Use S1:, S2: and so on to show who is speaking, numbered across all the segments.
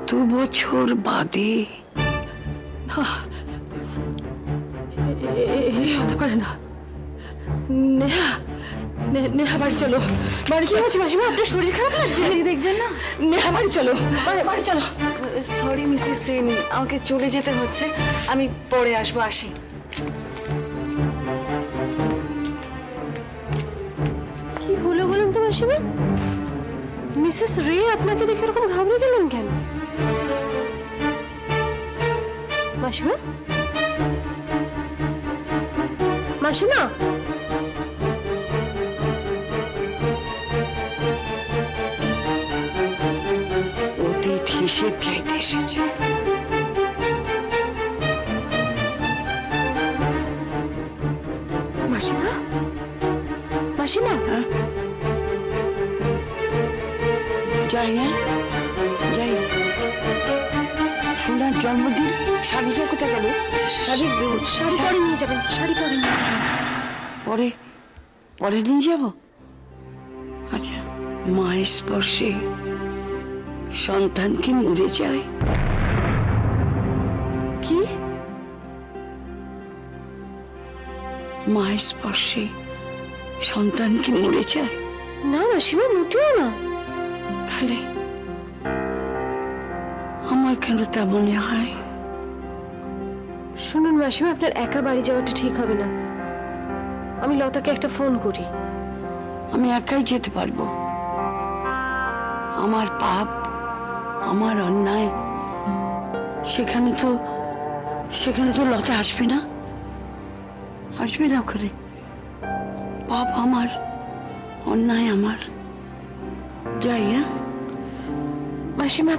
S1: এত বছর বাদে?
S2: হতে পারে না। নেহা, নেহা বাড়ি চলো। বাড়ি কি হচ্ছে মাসিমা? আপনার শরীর খারাপ লাগছে, দেখবেন না? নেহা বাড়ি চলো, বাড়ি চলো।
S3: সরি মিসেস সেন, আমাকে চলে যেতে হচ্ছে, আমি পরে আসবো, আসি।
S2: কি হলো বলুন তো মাসিমা? মিসেস রে আপনাকে দেখে এরকম ঘাবড়ে গেলেন কেন? মাসিমা, মাসিমা,
S1: অতীত হিসেব চাইতে এসেছে।
S2: মাসিমা, মাসিমা,
S1: যাই না, যাই। সোনার জন্মদিন, শাড়িটা কোথায় গেল?
S2: শাড়ি পরে নিয়ে যাবেন, শাড়ি পরে নিয়ে যাবেন।
S1: পরে পরে নিয়ে যাব। আচ্ছা, মায়ের স্পর্শে সন্তান কি মরে যায়?
S2: কি?
S1: মায়ের স্পর্শে সন্তান কি মরে যায়?
S2: না মাসিমা, মোটেও না।
S1: তাহলে আমার কেন তা মনে হয়?
S2: শুনুন মাসিমা, আপনার একা বাড়ি যাওয়াটা ঠিক হবে না। আমি লতাকে একটা ফোন করি।
S1: আমি একাই যেতে পারবো। আমার পাপ, আমার অন্যায়, সেখানে তো লতা আসবে না, আসবে না ওখানে। পাপ আমার, অন্যায় আমার। যাই। হ্যাঁ
S2: মাসিমা,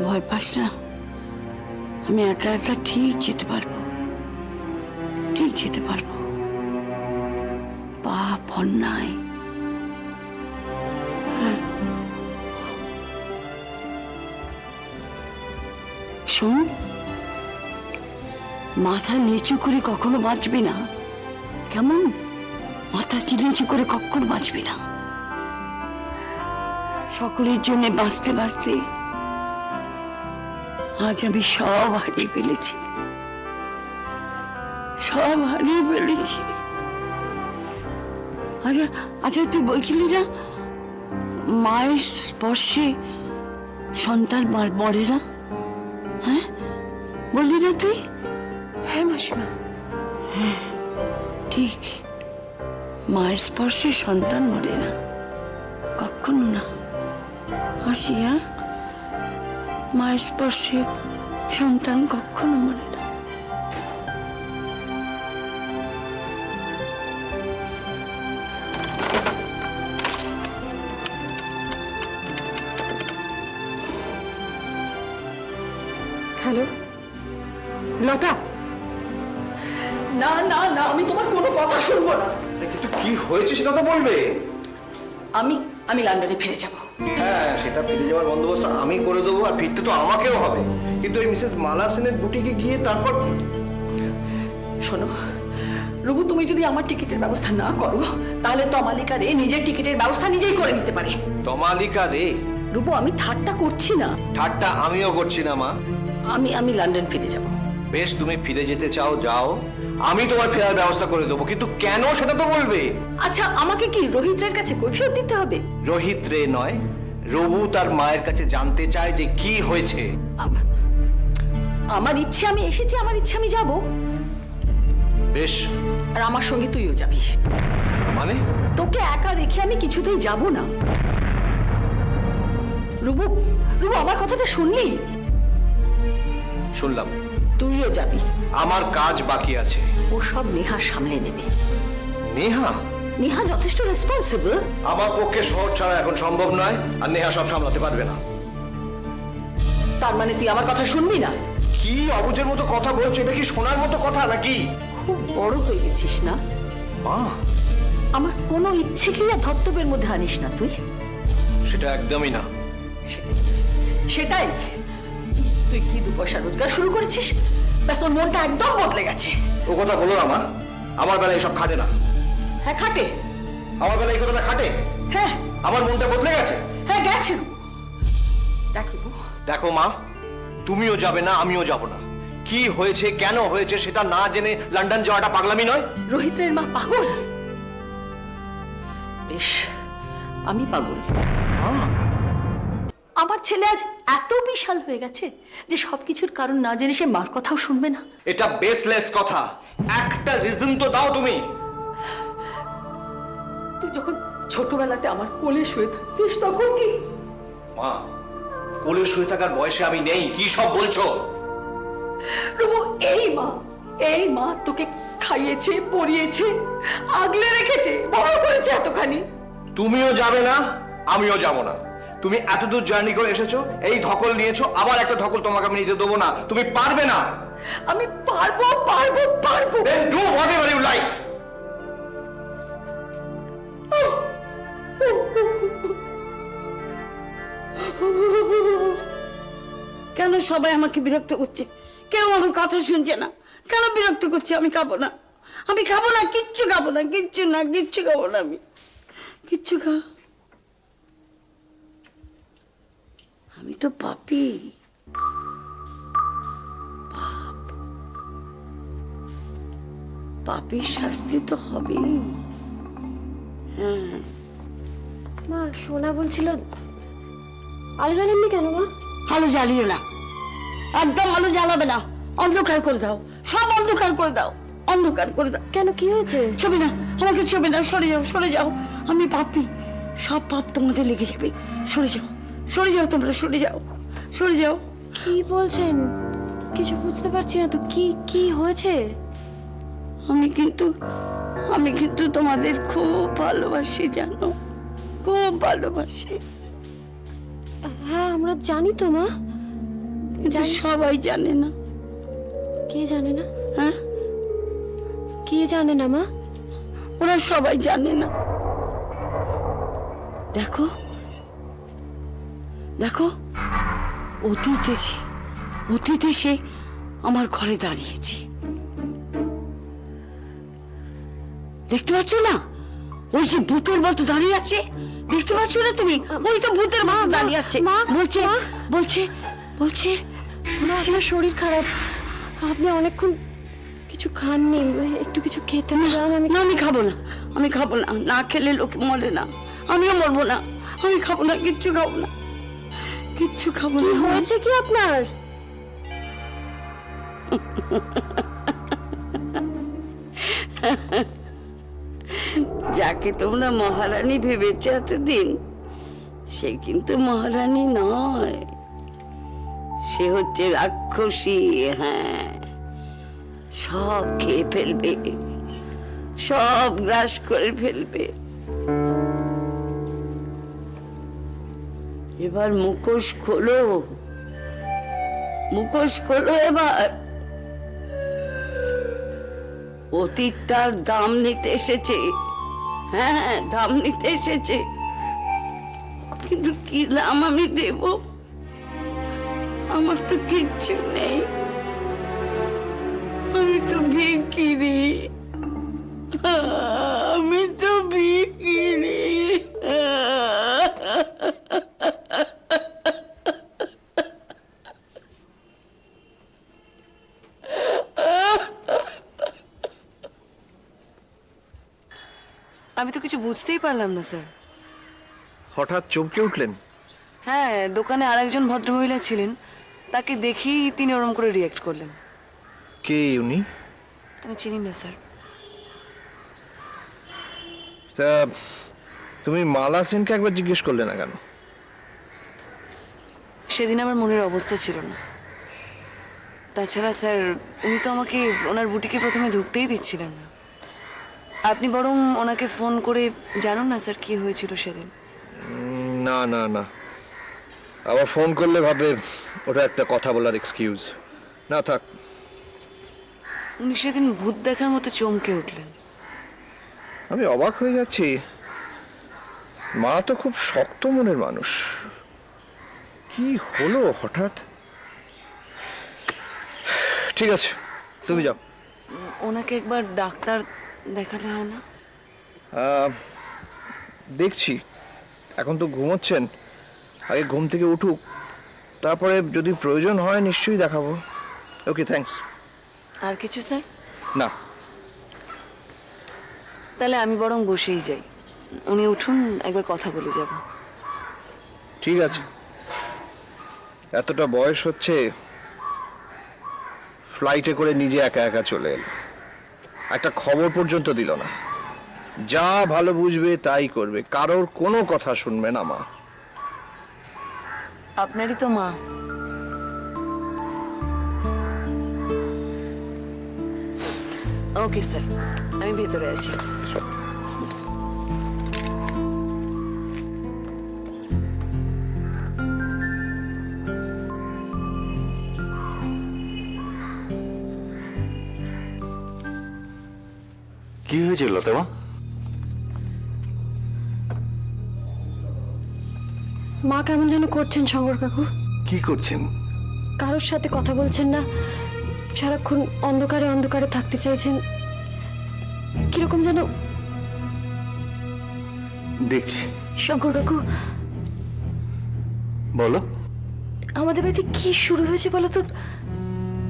S1: ভয় পাস না, আমি একা একা ঠিক যেতে পারবো, ঠিক যেতে পারবো। পাপ, অন্যায়, হ্যাঁ। শোন, মাথা নিচু করে কখনো বাঁচবি না, কেমন? মাথা নিচু করে কখনো বাঁচবি না। সকলের জন্য বাঁচতে বাঁচতে আজ আমি সব হারিয়ে ফেলেছি, সব হারিয়ে ফেলেছি। আচ্ছা আচ্ছা, তুই বলছিলি না মায়ের স্পর্শে সন্তান মরে না? হ্যাঁ, বললি না তুই?
S2: হ্যাঁ মাসিমা,
S1: ঠিক, মায়ের স্পর্শে সন্তান মরে না, কখনো না। আসি। হ্যাঁ, মায়ের স্পর্শে সন্তান কখনো মরে না।
S2: হ্যালো লতা। না না না, আমি তোমার কোনো কথা শুনবো না।
S4: কিন্তু কি হয়েছে সেটা তো বলবে।
S2: আমি লন্ডনে ফিরে যাব।
S4: হ্যাঁ, সেটা ফিরে যাওয়ার বন্দোবস্ত আমি করে দেবো, আর ফিরতে তো আমাকেও হবে। কিন্তু ওই মিসেস মালা সেনের বুটিকে গিয়ে তারপর।
S5: শোনো রঘু, তুমি যদি আমার টিকিটের ব্যবস্থা না করো তাহলে তমালিকা রে নিজের টিকিটের ব্যবস্থা নিজেই করে নিতে পারে।
S4: তমালিকা রে?
S5: রূপু, আমি ঠাট্টা করছি না।
S4: ঠাট্টা আমিও করছি না মা।
S5: আমি লন্ডন ফিরে যাব।
S4: বেশ, তুমি ফিরে যেতে চাও যাও, আমি তোমার ফেরার ব্যবস্থা করে দেবো, কিন্তু কেন সেটা তো বলবে।
S5: আচ্ছা, আমাকে কি রোহিতের কাছে কৈফিয়ত দিতে হবে?
S4: রোহিত রে নয়, রবু তার মায়ের কাছে জানতে চায় যে কি হয়েছে।
S5: আমার ইচ্ছে আমি এসেছি, আমার ইচ্ছে আমি যাব।
S4: বেশ।
S5: আর আমার সঙ্গে তুইও যাবি।
S4: মানে?
S5: তোকে একা রেখে আমি কিছুতেই যাব না। রুবু, আমার কথাটা শুনলি?
S4: শুনলাম।
S5: তুইও যাবি।
S4: আমার কাজ বাকি আছে।
S5: ও সব নেহা সামলে নেবে।
S4: নেহা?
S5: নেহা যথেষ্ট রেসপন্সিবল।
S4: আমার পক্ষে শহর ছাড়া এখন সম্ভব নয়, আর নেহা সব সামলাতে পারবে না।
S5: তার মানে তুই আমার কথা শুনবি না?
S4: কি অবুঝের মতো কথা বলছো? এটা কি শোনার মতো কথা নাকি?
S5: খুব বড় হয়ে গেছিস না?
S4: মা,
S5: আমার কোনো ইচ্ছেকেই আর ধর্তব্যের মধ্যে আনিস না তুই।
S4: সেটা একদমই না।
S5: সেটাই। তুই কি 2 পয়সা রোজগার শুরু করেছিস, ব্যাস ওর মনটা একদম বদলে গেছে।
S4: ও কথা বলো না মা, আমার বেলায় এসব খাটে না।
S5: হ্যাঁ খাটে।
S4: আমার বেলায় এই কথাটা খাটে?
S5: হ্যাঁ
S4: আমার মনটা বদলে গেছে।
S5: হ্যাঁ গেছে।
S4: দেখো মা, তুমিও যাবে না, আমিও যাব না। কি হয়েছে, কেন হয়েছে সেটা না জেনে লন্ডন যাওয়াটা পাগলামি নয়?
S5: রোহিতের মা পাগল? বেশ, আমি পাগল। আমার ছেলে আজ এত বিশাল হয়ে গেছে যে সবকিছুর কারণ না জেনে সে মার কথাও শুনবে না।
S4: এটা বেসলেস কথা। একটা রিজন তো দাও তুমি।
S5: তুই যখন ছোটবেলাতে আমার কোলে শুয়ে থাকতিস তখন কি?
S4: মা, কোলে শুয়ে থাকার বয়সে আমি নেই, কি সব বলছো?
S5: রুবু, এই মা তোকে খাইয়েছে, পরিয়েছে, আগলে রেখেছে, বড় করেছে এতখানি।
S4: তুমিও যাবে না, আমিও যাব না। তুমি এতদূর জার্নি করে এসেছো, এই ধকল নিয়েছো, আবার একটা ধকল তোমাকে আমি নিতে দেবো না। তুমি পারবে না।
S5: আমি পারবো পারবো পারবো।
S4: Then do whatever you like.
S1: কেন সবাই আমাকে বিরক্ত করছে? কেউ আমার কথা শুনছে না, কেন বিরক্ত করছে? আমি খাবো না, আমি খাবো না, কিচ্ছু খাবো না, কিচ্ছু না, কিচ্ছু খাবো না, আমি কিচ্ছু আমি তো পাপী। পাপীর শাস্তি তো হবেই।
S2: মা, সোনা বলছিল আলো জ্বালেননি কেন মা?
S1: আলো জ্বালিও না, একদম আলো জ্বালাবে না, অন্ধকার করে দাও, সব অন্ধকার করে দাও, অন্ধকার করে দাও।
S2: কেন, কি হয়েছে?
S1: ছবি না, আমাকে ছবি না, সরে যাও, সরে যাও, আমি পাপী, সব পাপ তোমাদের লেগে যাবে। সরে যাও, সরে যাও, তোমরা সরে যাও, সরে যাও।
S2: কি বলছেন? কিছু বুঝতে পারছি না তো, কি হয়েছে?
S1: আমি কিন্তু তোমাদের খুব ভালোবাসি, জানো, খুব ভালোবাসি।
S2: হ্যাঁ, আমরা জানি তো মা।
S1: কিন্তু সবাই জানে না।
S2: কে জানে না?
S1: হ্যাঁ,
S2: কে জানে না মা?
S1: ওরা সবাই জানে না। দেখো দেখো, অতীতে সে আমার ঘরে দাঁড়িয়েছে, দেখতে পাচ্ছ না? ওই যে ভূতের মতো দাঁড়িয়ে আছে, দেখতে পাচ্ছ না তুমি? ওই তো ভূতের মতো দাঁড়িয়ে আছে, বলছে বলছে বলছে
S2: আপনার শরীর খারাপ, আপনি অনেকক্ষণ কিছু খাননি, একটু কিছু খেতে চান?
S1: না, আমি খাবো না, আমি খাবো না, না খেলে লোক মরে না, আমিও মরবো না, আমি খাবো না, কিচ্ছু খাবো না, কিচ্ছু খাবো না।
S2: কি হয়েছে কি আপনার?
S1: যাকে তোমরা মহারানী ভেবেছো এতদিন, সে কিন্তু মহারানী নয়, সে হচ্ছে রাক্ষসী। হ্যাঁ, সব খেয়ে ফেলবে, সব গ্রাস করে ফেলবে। এবার মুখোশ খোলো, মুখোশ খোলো এবার। অতীত তার দাম নিতে এসেছে, হ্যাঁ, দাম নিতে এসেছে, কিন্তু কি দাম আমি দেব? আমার তো কিচ্ছু নেই, আমি তো ভিখিরি, আমি তো ভিখিরি।
S3: আমি তো কিছু বুঝতেই পারলাম না স্যার।
S4: হঠাৎ চমকে উঠলেন?
S3: হ্যাঁ, দোকানে আরেকজন ভদ্রমহিলা ছিলেন, তাকে দেখেই তিনি ওরম করে রিয়াক্ট করলেন।
S4: কে উনি?
S3: আমি চিনি না স্যার।
S4: তা তুমি মালা সেনকে একবার জিজ্ঞেস করলে না কেন?
S3: সেদিন আমার মনের অবস্থা ছিল না। তাছাড়া স্যার, উনি তো আমাকে ওনার বুটিকে প্রথমে ঢুকতেই দিচ্ছিলেন না। আপনি বরং ওনাকে ফোন করে জানুন না স্যার কি হয়েছিল সেদিন।
S4: না না না, আবার ফোন করলে ভাবে ওটা একটা কথা বলার এক্সকিউজ। না থাক।
S3: উনি সেদিন ভূত দেখার মতো চমকে উঠলেন।
S4: আমি অবাক হয়ে যাচ্ছি, মা তো খুব শক্ত মনের মানুষ, কি হলো হঠাৎ? ঠিক আছে, তুমি যাও।
S3: ওনাকে একবার ডাক্তার দেখালে হয় না?
S4: দেখছি, এখন তো ঘুমোচ্ছেন, আগে ঘুম থেকে উঠুক, তারপরে যদি প্রয়োজন হয় নিশ্চয়ই দেখাবো। ওকে, থ্যাঙ্কস।
S3: আর কিছু স্যার?
S4: না,
S3: তাহলে আমি বরং বসেই যাই। উনি উঠুন, একবার কথা বলে যাব।
S4: ঠিক আছে। এতটা বয়স হচ্ছে, ফ্লাইটে করে নিজে একা একা চলে এলো, একটা খবর পর্যন্ত দিল না। যা ভালো বুঝবে তাই করবে, কারোর কোনো কথা শুনবে না মা।
S3: আপনারই তো মা। ওকে স্যার, আমি ভেতরে আছি।
S6: কি হয়েছে লতামা?
S2: মা কেমন যেন করছেন শঙ্কর কাকু।
S6: কি করছেন?
S2: কারোর সাথে কথা বলছেন না, সারাক্ষণ অন্ধকারে অন্ধকারে থাকতে চাইছেন, কিরকম যেন।
S6: দেখছি।
S2: শঙ্কর কাকু,
S6: বলো।
S2: আমাদের বাড়িতে কি শুরু হয়েছে বলো তো?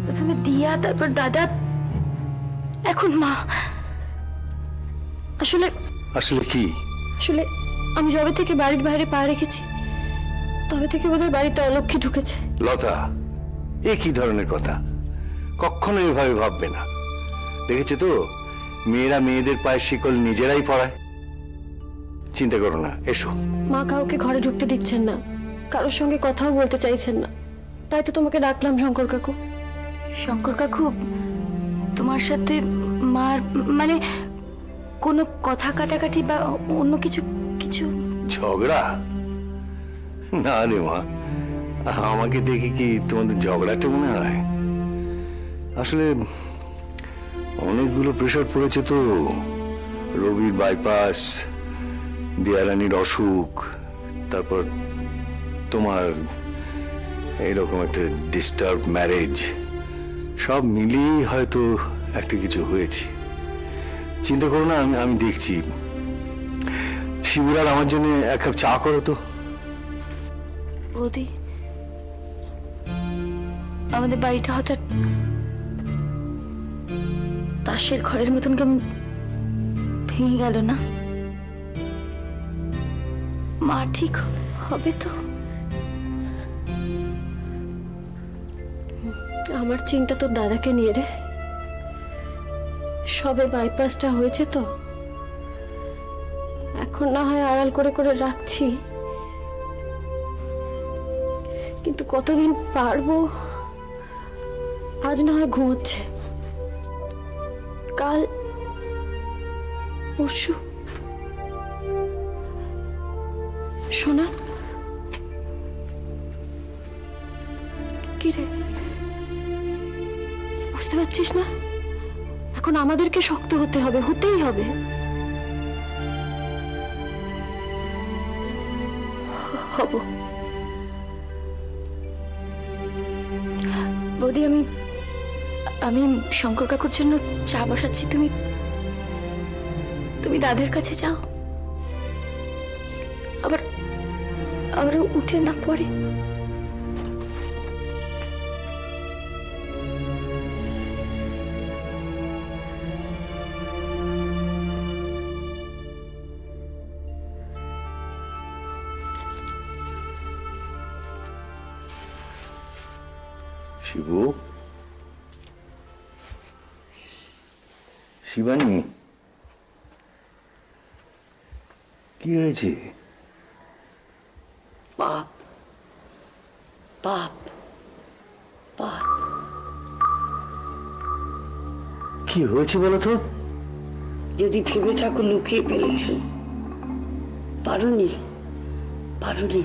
S2: প্রথমে দিয়া, তারপর দাদা, এখন মা। আসলে
S6: আসলে কি?
S2: আসলে আমি যবে থেকে বাড়ির বাইরে পা রেখেছি তবে থেকে বোধহয় বাড়িতে অলক্ষ্মী ঢুকেছে।
S6: লতা, এ কি ধরনের কথা? কখনো এভাবে ভাববে না। দেখেছো তো, মেয়েরা মেয়েদের পায়ে শিকল নিজেরাই পরায়। চিন্তা করো না, এসো।
S2: মা কাউকে ঘরে ঢুকতে দিচ্ছেন না, কারোর সঙ্গে কথাও বলতে চাইছেন না, তাই তো তোমাকে ডাকলাম শঙ্কর কাকু।
S7: শঙ্কর কাকু, তোমার সাথে মার মানে কোনো কথা কাটাকাটি বা অন্য কিছু কিছু?
S6: ঝগড়া? না রে মা, আমাকে দেখে কি তোমাদের ঝগড়াটা মনে হয়? আসলে অনেকগুলো প্রেশার পড়েছে তো। রবির বাইপাস, দিয়ারানির অসুখ, তারপর তোমার এইরকম একটা ডিস্টার্ব ম্যারেজ, সব মিলিয়েই হয়তো একটা কিছু হয়েছে। চিন্তা করো না, আমি দেখছি। শিবুরার আমার জন্য এক কাপ চা করো তো।
S7: বৌদি, আমাদের বাড়িটা হঠাৎ তাসের ঘরের মতন কেমন ভেঙে গেল না? মা ঠিক হবে তো?
S2: আমার চিন্তা তো দাদাকে নিয়ে রে। সবে বাইপাসটা হয়েছে তো, এখন না হয় আড়াল করে করে রাখছি, কিন্তু কতদিন পারবো? আজ না হয় ঘুমোচ্ছে, কাল পরশু। শোনা, কি রে, বুঝতে পারছিস না? এখন আমাদেরকে শক্ত হতে হবে, হতেই হবে। হব।
S7: বৌদি, আমি আমি শঙ্কর কাকুর জন্য চা বসাচ্ছি, তুমি তুমি দাদার কাছে যাও, আবার আবার উঠে না পড়ে।
S6: শিবু, শিবানী, কি হয়েছে?
S1: পাপ, পাপ, পাপ।
S6: কি হয়েছে বলো তো?
S1: যদি ভেবে থাকো লুকিয়ে ফেলেছ, পারোনি, পারোনি।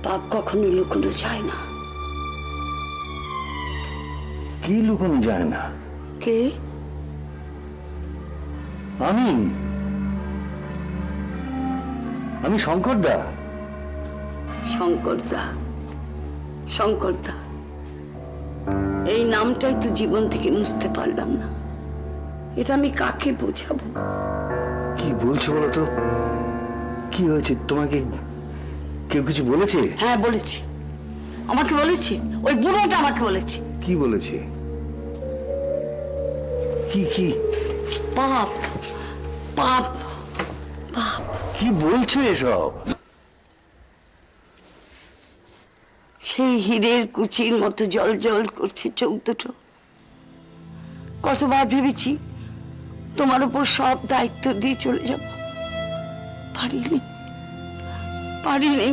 S1: পাপ কখনো লুকোনো যায় না।
S6: কি লুকানো যায় না?
S1: কে?
S6: আমি শঙ্করদা।
S1: শঙ্করদা, শঙ্করদা, এই নামটাই তো জীবন থেকে মুছতে পারলাম না। এটা আমি কাকে বোঝাবো?
S6: কি বলছো বলো তো? কি হয়েছে? তোমাকে কেউ কিছু বলেছে?
S1: হ্যাঁ, বলেছি। আমাকে বলেছি, ওই বুড়োটা আমাকে বলেছে।
S6: কি বলেছে? কি কি
S1: পাপ পাপ
S6: কি বলছো এসব?
S1: সেই হীরের কুচির মতো জল জল করছে চোখ দুটো। কতবার ভেবেছি তোমার উপর সব দায়িত্ব দিয়ে চলে যাব, পারিনি পারিনি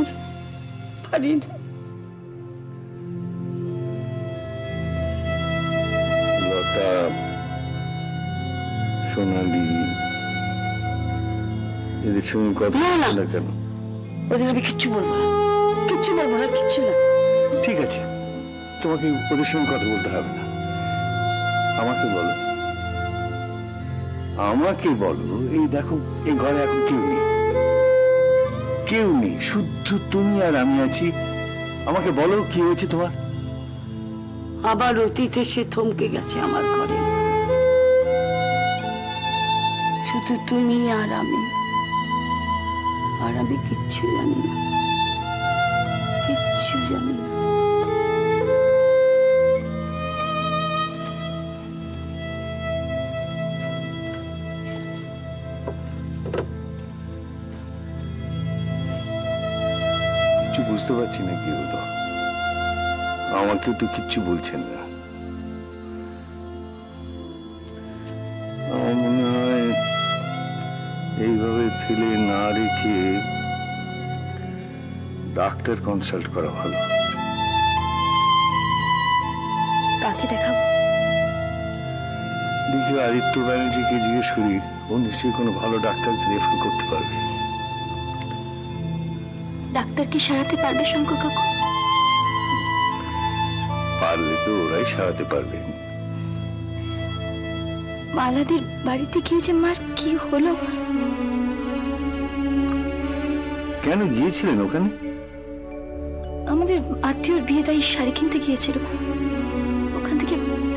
S1: পারিনি।
S6: লতা, সোনালি, এদের সঙ্গে কথা
S1: না, না।
S6: বলছো না কেন?
S1: ওদের আমি কিচ্ছু বলবো না, কিচ্ছু বলবো না, কিচ্ছু না।
S6: ঠিক আছে, তোমাকে ওদের সঙ্গে কথা বলতে হবে না। আমাকে বলো, আমাকে বলো, এই দেখো এই ঘরে এখন কেউ নেই, কেউ নেই, শুধু তুমি আর আমি আছি। আমাকে বলো কি হয়েছে তোমার?
S1: আবার অতীতে সে থমকে গেছে আমার ঘরে, শুধু তুমি আর আমি, আর আমি কিচ্ছু জানি না, কিচ্ছু জানি না।
S6: কিছু বুঝতে পারছি না কি হলো। আমাকেও তো কিচ্ছু বলছেন না। আমার মনে হয় এইভাবে ফেলে না রেখে ডাক্তার কনসাল্ট করা ভালো।
S7: কাকে দেখাবো?
S6: দেখি আদিত্য ব্যানার্জিকে জিজ্ঞেস করি, ও নিশ্চয়ই কোনো ভালো ডাক্তারকে রেফার করতে পারবে।
S7: ডাক্তার কি সারাতে পারবে শঙ্কর কাকু?
S6: পারলে তো ওরাই সারাতে পারবে।
S7: মালাদির বাড়িতে গিয়ে যে মার কি হলো?
S6: কেন গিয়েছিলেন ওখানে?
S7: আমাদের আত্মীয়র বিয়ে, তাই শাড়ি কিনতে গিয়েছিল। ওখান থেকে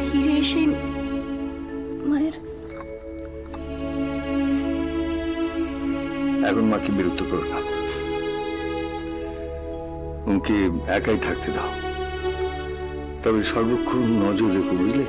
S7: ফিরে এসে মায়ের...
S6: এখন মাকে বিরক্ত করো না, ওকে একাই থাকতে দাও, তবে সর্বক্ষণ নজর রেখো, বুঝলে?